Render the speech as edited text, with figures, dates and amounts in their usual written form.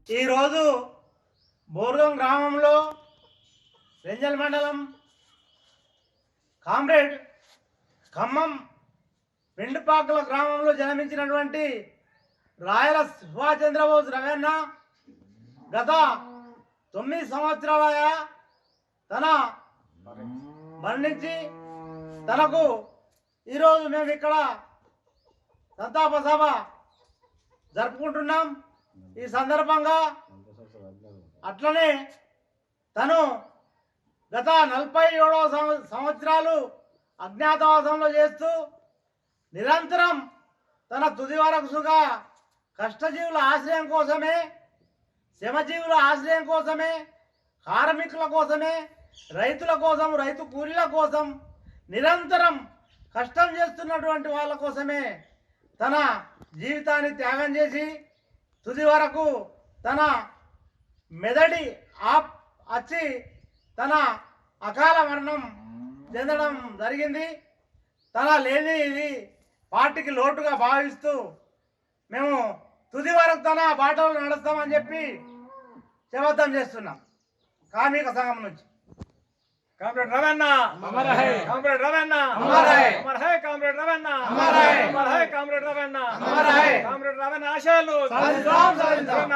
ఈరోజు బోర్గం గ్రామంలో రెంజల్ మండలం కామ్రేడ్ ఖమ్మం పెండుపాకల గ్రామంలో జన్మించినటువంటి రాయల సుభాష్ చంద్రబోస్ రవణ గత 9 సంవత్సరాలుగా తన మరణించి తనకు ఈరోజు మేము ఇక్కడ సంతాప సభ జరుపుకుంటున్నాం. ఈ సందర్భంగా అట్లనే తను గత 47వ సంవత్సరాలు అజ్ఞాతవాసంలో చేస్తూ నిరంతరం తన తుది వరకుగా కష్టజీవుల ఆశ్రయం కోసమే, శ్రమజీవుల ఆశ్రయం కోసమే, కార్మికుల కోసమే, రైతుల కోసం, రైతు కూలీల కోసం నిరంతరం కష్టం చేస్తున్నటువంటి వాళ్ళ కోసమే తన జీవితాన్ని త్యాగం చేసి తుది వరకు తన మెదడి వచ్చి తన అకాల మరణం చెందడం జరిగింది. తన లేని ఇది పార్టీకి లోటుగా భావిస్తూ మేము తుది వరకు తన బాటలు నడుస్తామని చెప్పి శపథం చేస్తున్నాం. కార్మిక సంఘం నుంచి కామ్రేడ్ రవణ అమర్ హై, కామ్రేడ్ రవణ అమర్ హై, అమర్ హై, కామ్రేడ్ రవణ అమర్ హై, అమర్ హై, కామ్రేడ్ రవణ అమర్ హై. కామ్రేడ్ రవణ ఆశయాలు సాధిస్తాం, సాధిస్తాం.